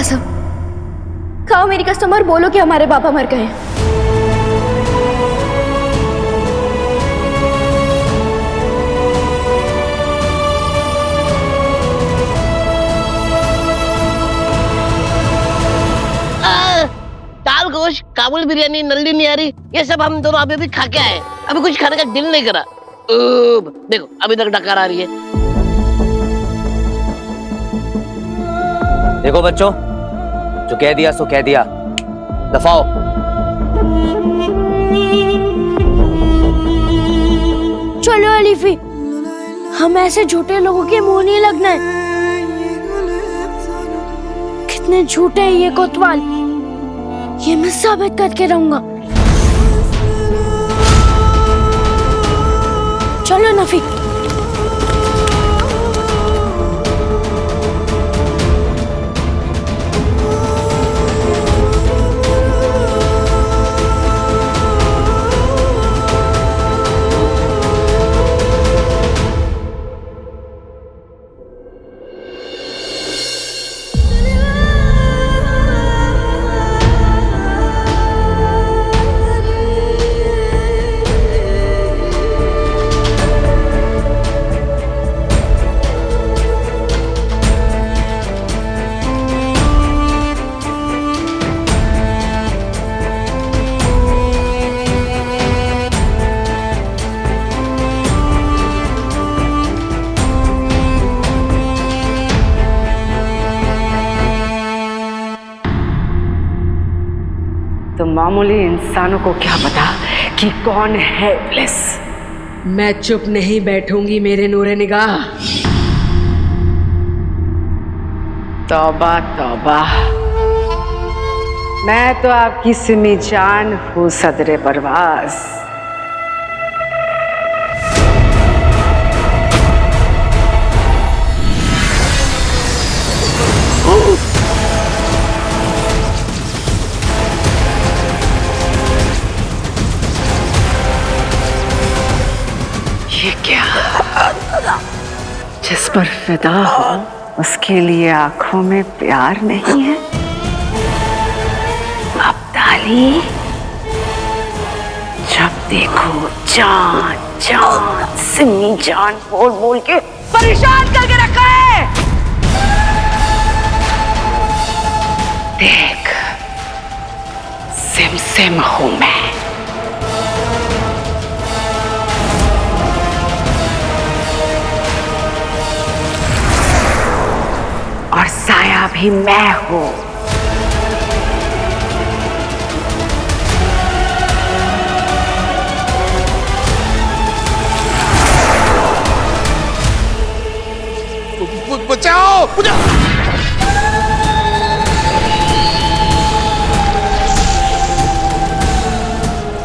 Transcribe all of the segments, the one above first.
सब? खाओ मेरी कस्टमर, बोलो कि हमारे पापा मर गए। दाल गोश्त, काबुल बिरयानी, नल्ली निहारी, ये सब हम दोनों अभी खा के आए। अभी कुछ खाने का दिल नहीं करा। देखो अभी तक डकार आ रही है। देखो बच्चों, जो कह दिया सो कह दिया, दफाओ। चलो अलीफी, हम ऐसे झूठे लोगों के मुंह नहीं लगना है। कितने झूठे हैं ये कोतवाल, ये मैं साबित करके रहूंगा। चलो नफी। तो मामूली इंसानों को क्या पता कि कौन है इब्लिस। मैं चुप नहीं बैठूंगी मेरे नूरे निगाह। तौबा तौबा, मैं तो आपकी सिमी जान हूँ सदरे परवाज़। ये क्या? जिस पर फिदा हो उसके लिए आंखों में प्यार नहीं है? अब्दाली, जब देखो जान जान सिमी जान बोल बोल के परेशान करके रखा है। देख, सिम सिम हूं मैं। और साया भी मैं हूं। बचाओ मुझे।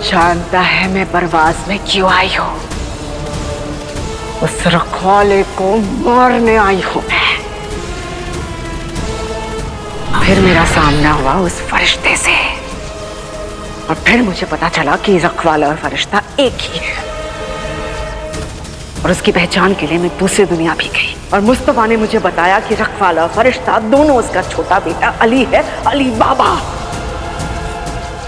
जानता है मैं परवाज़ में क्यों आई हूं? उस रखवाले को मारने आई हूं मैं। फिर मेरा सामना हुआ उस फरिश्ते से, और फिर मुझे पता चला कि रखवाला और फरिश्ता एक ही है। और उसकी पहचान के लिए मैं दूसरी दुनिया भी गई, और मुस्तफा ने मुझे बताया कि रखवाला और फरिश्ता दोनों उसका छोटा बेटा अली है, अली बाबा।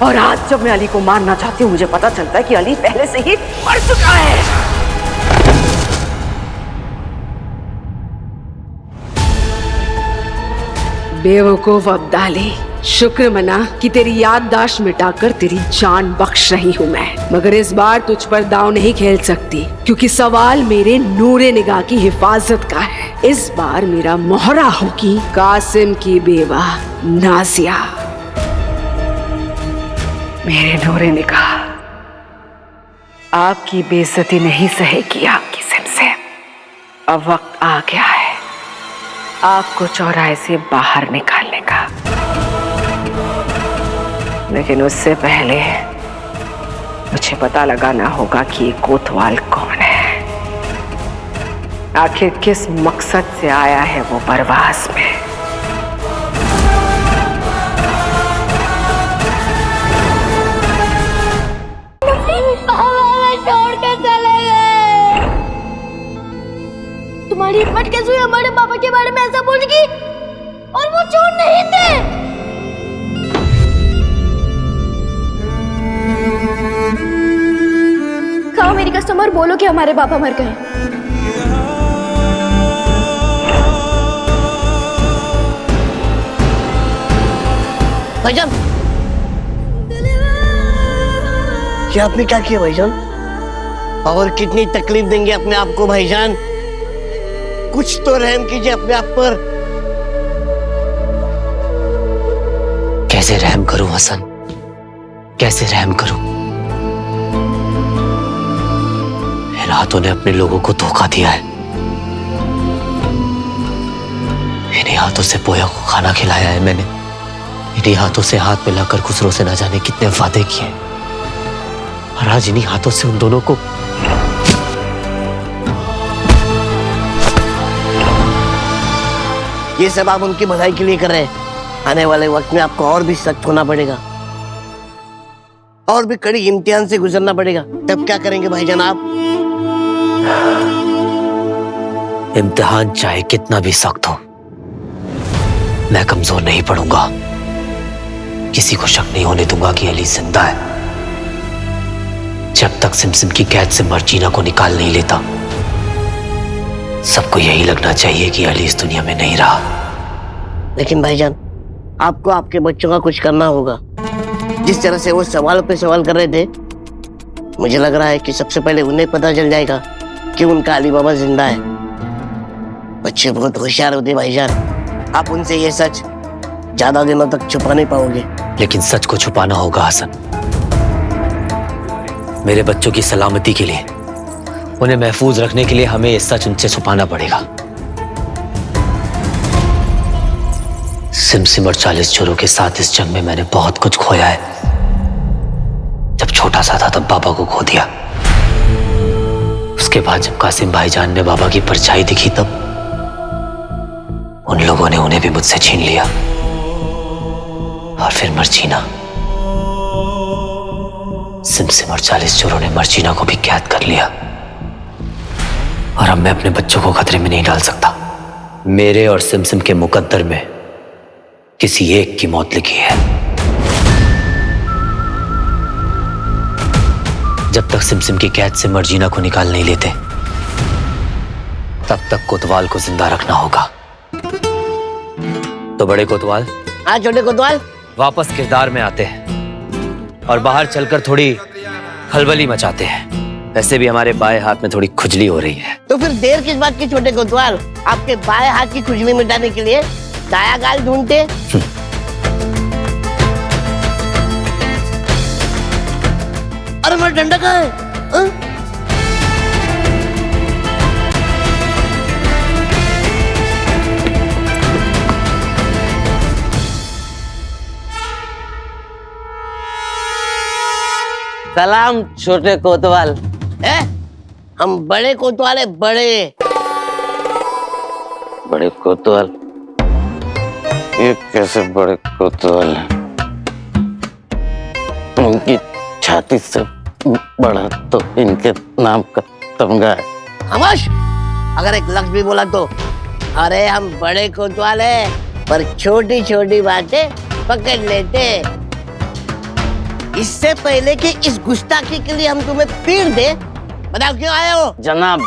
और आज जब मैं अली को मारना चाहती हूँ, मुझे पता चलता है कि अली पहले से ही मर चुका है। बेवकूफ अब्दाली, शुक्र मना कि तेरी याददाश्त मिटाकर तेरी जान बख्श रही हूँ मैं, मगर इस बार तुझ पर दांव नहीं खेल सकती, क्योंकि सवाल मेरे नूरे निगाह की हिफाजत का है। इस बार मेरा मोहरा होगी कासिम की बेवा नाजिया। मेरे नूरे निगाह, आपकी बेइज्जती नहीं सहेगी आपकी सिमसे। अब वक्त आ गया है आपको चौराहे से बाहर निकालने का, लेकिन उससे पहले मुझे पता लगाना होगा कि ये कोतवाल कौन है, आखिर किस मकसद से आया है वो परवाज़ में। तुम्हारी हिम्मत कैसे हुई हमारे पापा के बारे में ऐसा बोलने की? और वो चोर नहीं थे। बोलो कि हमारे पापा मर गए। भाईजान, ये आपने क्या किया भाईजान? और कितनी तकलीफ देंगे अपने आप को भाईजान? कुछ तो रहम कीजिए अपने आप पर। कैसे रहम करूं हसन, कैसे रहम करूं? इन हाथों ने अपने लोगों को धोखा दिया है। इन्हीं हाथों से पोया को खाना खिलाया है मैंने। इन्हीं हाथों से हाथ मिलाकर खुसरो से ना जाने कितने वादे किए, और आज इन्हीं हाथों से उन दोनों को ये सब आप उनकी भलाई के लिए कर रहे हैं। आने वाले वक्त में आपको और भी सख्त होना पड़ेगा, और भी कड़ी इम्तिहान से गुजरना पड़ेगा। तब क्या करेंगे भाईजान आप? इम्तिहान चाहे कितना भी सख्त हो, मैं कमजोर नहीं पड़ूंगा। किसी को शक नहीं होने दूंगा कि अली जिंदा है। जब तक सिमसिम की कैद से मर्जीना को निकाल नहीं लेता, सबको यही लगना चाहिए कि अली इस दुनिया में नहीं रहा। लेकिन भाईजान, आपको आपके बच्चों का कुछ करना होगा। जिस तरह से वो सवाल पे सवाल कर रहे थे, मुझे लग रहा है कि सबसे पहले उन्हें पता चल जाएगा कि उनका अली बाबा जिंदा है। बच्चे बहुत होशियार होते भाईजान। आप उनसे ये सच ज्यादा दिनों तक छुपा नहीं पाओगे। लेकिन सच को छुपाना होगा हसन। मेरे बच्चों की सलामती के लिए, उन्हें महफूज रखने के लिए हमें ये सच उनसे छुपाना पड़ेगा। सिमसिम और 40 चोरों के साथ इस जंग में मैंने बहुत कुछ खोया है। जब छोटा सा था तब बाबा को खो दिया। उसके बाद जब कासिम भाईजान ने बाबा की परछाई दिखी, तब उन लोगों ने उन्हें भी मुझसे छीन लिया। और फिर मर्जीना, सिमसिम और 40 चोरों ने मर्जीना को भी कैद कर लिया। और अब मैं अपने बच्चों को खतरे में नहीं डाल सकता। मेरे और सिमसिम के मुकद्दर में किसी एक की मौत लिखी है। जब तक सिमसिम की कैद से मर्जीना को निकाल नहीं लेते, तब तक कोतवाल को जिंदा रखना होगा। तो बड़े कोतवाल, हाँ छोटे कोतवाल, वापस किरदार में आते हैं और बाहर चलकर थोड़ी खलबली मचाते हैं। वैसे भी हमारे बाएं हाथ में थोड़ी खुजली हो रही है। तो फिर देर किस बात की छोटे कोतवाल? आपके बाएं हाथ की खुजली मिटाने के लिए दाया गाल ढूंढते। अरे मेरा डंडा कहाँ है? सलाम छोटे कोतवाल। हम बड़े कोतवाल है, बड़े। बड़े कोतवाल? ये कैसे बड़े कोतवाल हैं? उनकी छाती से बड़ा तो इनके नाम का तमगा है। खामोश! अगर एक लफ्ज भी बोला तो। अरे हम बड़े कोतवाल है, पर छोटी छोटी बातें पकड़ लेते। इससे पहले कि इस गुस्ताखी के लिए हम तुम्हें पीट दे, बताओ क्यों आए हो? जनाब,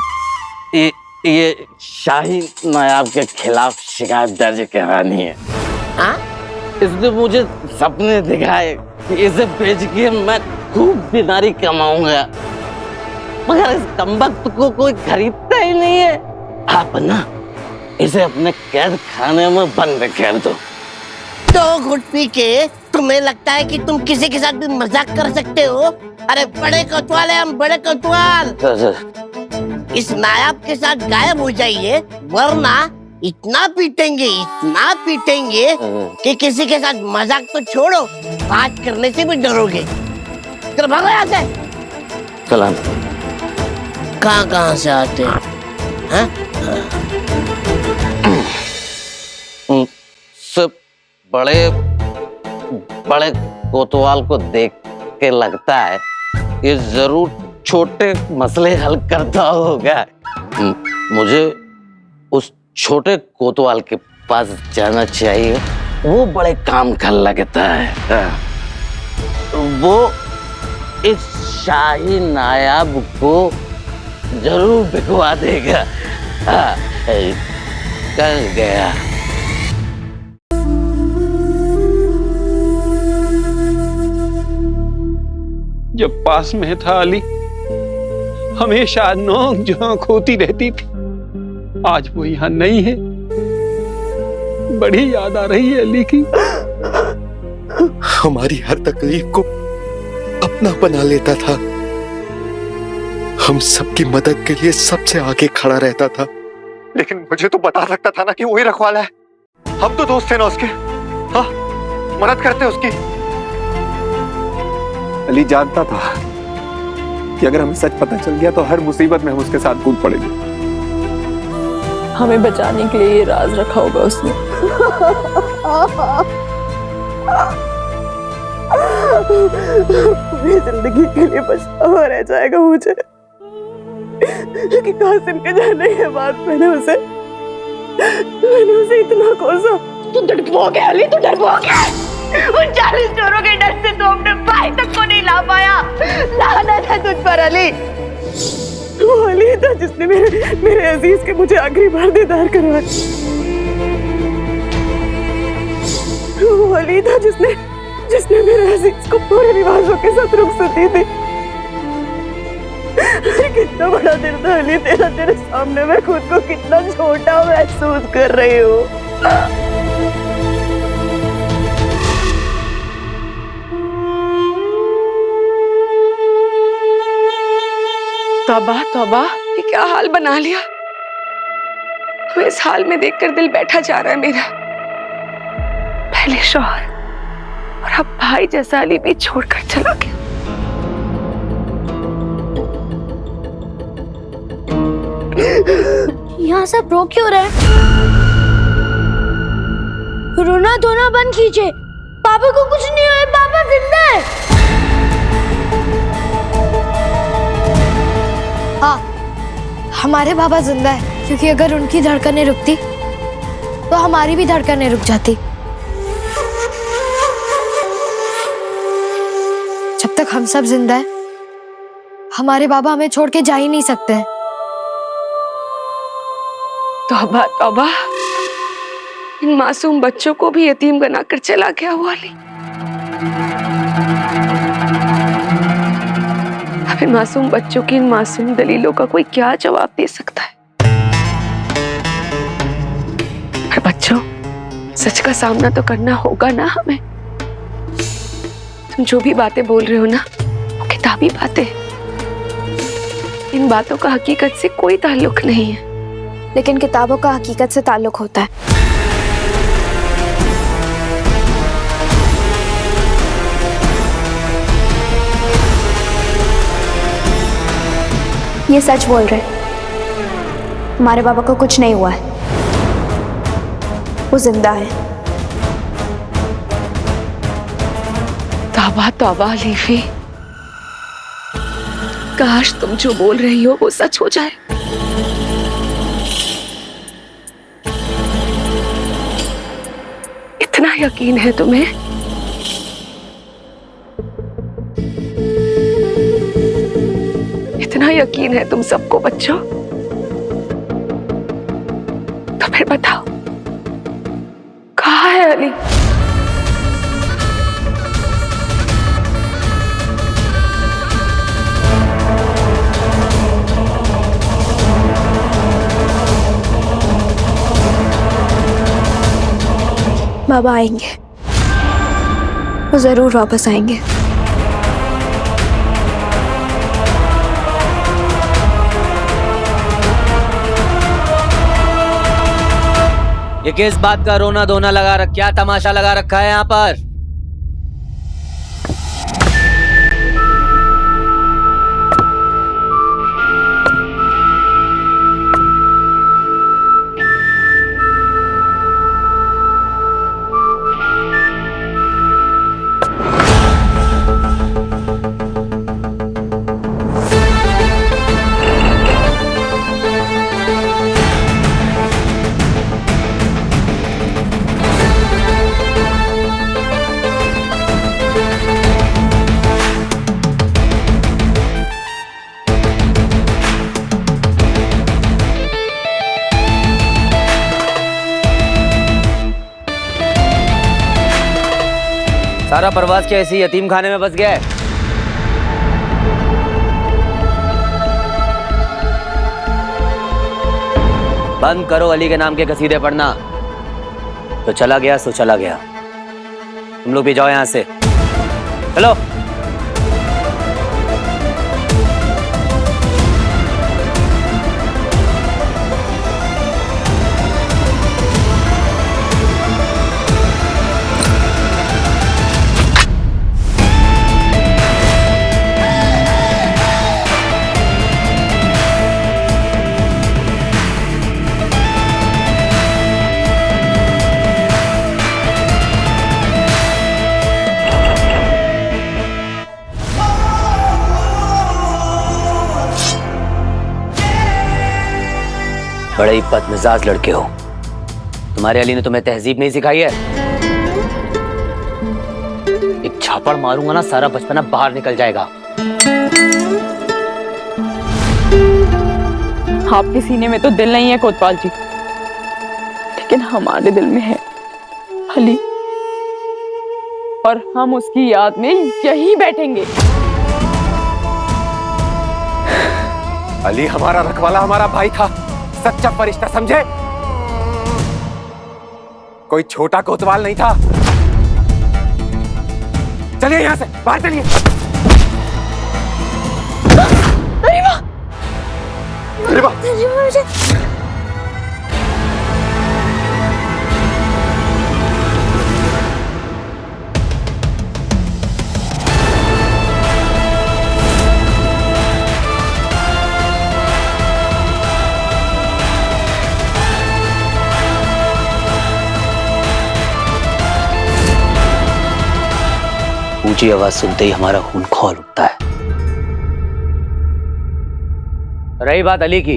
ये शाही नायाब के खिलाफ शिकायत दर्ज करानी है। हाँ? इसने मुझे सपने दिखाए कि इसे बेच के मैं खूब दिनारी कमाऊंगा, मगर इस कमबख्त को कोई खरीदता ही नहीं है। आप ना इसे अपने कैद खाने में बंद कर दो। तो घुट पी के तुम्हें लगता है कि तुम किसी के साथ भी मजाक कर सकते हो? अरे बड़े कोतवाल है हम, बड़े कोतवाल। इस नायाब के साथ गायब हो जाइए, वरना इतना पीटेंगे कि किसी के साथ मजाक तो छोड़ो, बात करने से भी डरोगे। चलो भागो यहाँ से। सलाम। कहाँ से आते हैं? हाँ? सब बड़े कोतवाल को देख के लगता है ये जरूर छोटे मसले हल करता होगा। मुझे उस छोटे कोतवाल के पास जाना चाहिए, वो बड़े काम का लगता है। वो इस शाही नायाब को जरूर बिकवा देगा। हाँ, कल गया। जब पास में था अली, हमेशा नोक झोंक होती रहती थी। आज वो यहाँ नहीं है, बड़ी याद आ रही है अली की। हमारी हर तकलीफ को अपना बना लेता था, हम सबकी मदद के लिए सबसे आगे खड़ा रहता था। लेकिन मुझे तो बता सकता था ना कि वही रखवाला है। हम तो दोस्त थे ना उसके। हाँ, मदद करते उसकी। अली जानता था कि अगर हमें सच पता चल गया तो हर मुसीबत में हम उसके साथ कूद पड़ेंगे। हमें बचाने के लिए ये राज रखा होगा उसने। पूरी जिंदगी के लिए पछतावा रह जाएगा मुझे कि कासिम के जाने के बाद मैंने उसे इतना कोसा। तू डरपोक है अली, तू डरपोक है। उन 40 चोरों के डर से तो अपने भाई तक को नहीं ला पाया। लानत है तुझ पर अली। वो अली था जिसने मेरे अजीज के मुझे आखिरी बार दीदार करवाया। वो अली था जिसने मेरे अजीज को पूरे रिवाजों के साथ रुखसती दी। कितना बड़ा दिल था अली तेरा, तेरे सामने मैं खुद को कितना छोटा महसूस कर रही हूँ। तौबा तौबा, ये क्या हाल बना लिया। मैं इस हाल में देखकर दिल बैठा जा रहा है मेरा। पहले शौहर और अब भाई जैसा अली भी छोड़कर चला गया। यहाँ सब रो क्यों रहे? रोना धोना बंद कीजिए। पापा को कुछ नहीं हुआ, पापा जिंदा है। हाँ, हमारे बाबा जिंदा है, क्योंकि अगर उनकी धड़कनें रुकती तो हमारी भी धड़कनें रुक जाती। जब तक हम सब जिंदा है, हमारे बाबा हमें छोड़ के जा ही नहीं सकते। तौबा तौबा, इन मासूम बच्चों को भी यतीम बनाकर चला गया वो अली। अब इन मासूम बच्चों की इन मासूम दलीलों का कोई क्या जवाब दे सकता है? पर बच्चों, सच का सामना तो करना होगा ना हमें। तुम जो भी बातें बोल रहे हो ना, वो किताबी बातें। इन बातों का हकीकत से कोई ताल्लुक नहीं है। लेकिन किताबों का हकीकत से ताल्लुक होता है। ये सच बोल रहे, हमारे बाबा को कुछ नहीं हुआ है, वो जिंदा है। तौबा तौबा लीफी, काश तुम जो बोल रही हो वो सच हो जाए। इतना यकीन है तुम्हें? इतना यकीन है तुम सबको बच्चों? तो फिर बताओ, कहाँ है अली? बाबा आएंगे, वो जरूर वापस आएंगे। ये किस बात का रोना धोना लगा क्या तमाशा लगा रखा है यहाँ पर? सारा प्रवास क्या ऐसी यतीम खाने में बस गया है? बंद करो अली के नाम के कसीदे पढ़ना। तो चला गया सो चला गया। तुम लोग भी जाओ यहां से, चलो। बड़े ही बदमिजाज लड़के हो। तुम्हारे अली ने तुम्हें तहजीब नहीं सिखाई है? एक छापड़ मारूंगा ना, सारा बचपना बाहर निकल जाएगा। आपके सीने में तो दिल नहीं है कोतवाल जी, लेकिन हमारे दिल में है अली, और हम उसकी याद में यहीं बैठेंगे। अली हमारा रखवाला, हमारा भाई था, सच्चा फरिश्ता, समझे? कोई छोटा कोतवाल नहीं था। चलिए यहां से बाहर चलिए। अरे वाह, अरे वाह, ऊंची आवाज सुनते ही हमारा खून खौल उठता है। रही बात अली की,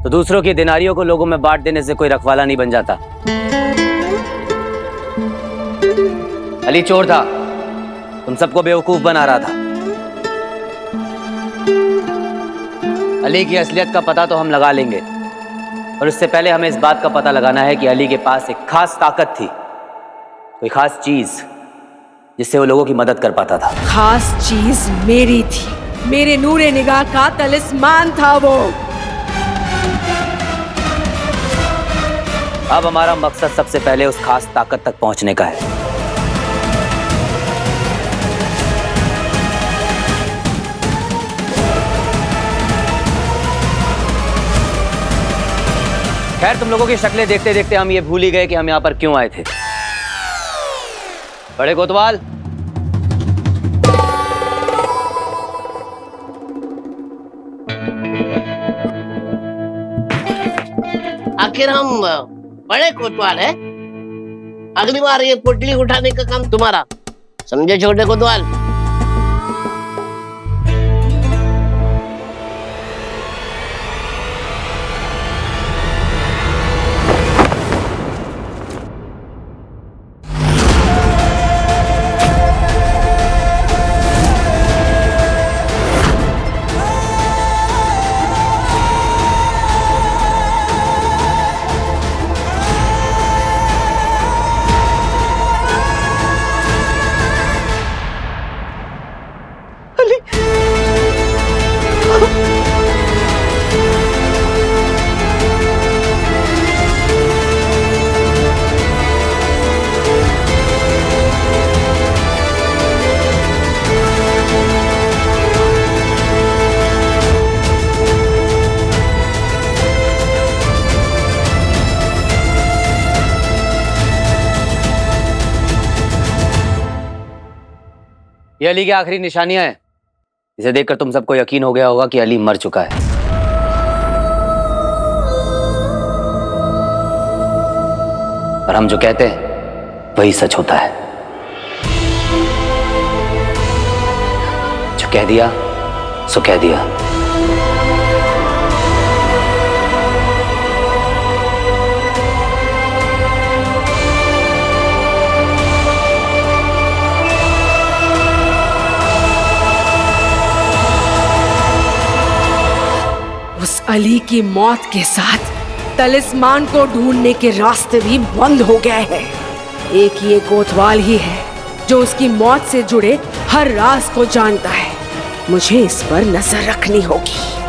तो दूसरों की दिनारियों को लोगों में बांट देने से कोई रखवाला नहीं बन जाता। अली चोर था, तुम सबको बेवकूफ बना रहा था। अली की असलियत का पता तो हम लगा लेंगे, और इससे पहले हमें इस बात का पता लगाना है कि अली के पास एक खास ताकत थी, कोई खास चीज जिससे वो लोगों की मदद कर पाता था। खास चीज मेरी थी, मेरे नूरे निगाह का तलिस्मान था वो। अब हमारा मकसद सबसे पहले उस खास ताकत तक पहुंचने का है। खैर, तुम लोगों की शक्लें देखते देखते हम ये भूल ही गए कि हम यहां पर क्यों आए थे। बड़े कोतवाल, आखिर हम बड़े कोतवाल हैं। अगली बार ये पोटली उठाने का काम तुम्हारा, समझे छोटे कोतवाल? ये अली की आखिरी निशानियां हैं। इसे देखकर तुम सबको यकीन हो गया होगा कि अली मर चुका है। और हम जो कहते हैं वही सच होता है। जो कह दिया सो कह दिया। उस अली की मौत के साथ तलिस्मान को ढूंढने के रास्ते भी बंद हो गए हैं। एक ये कोतवाल ही है जो उसकी मौत से जुड़े हर राज को जानता है। मुझे इस पर नजर रखनी होगी।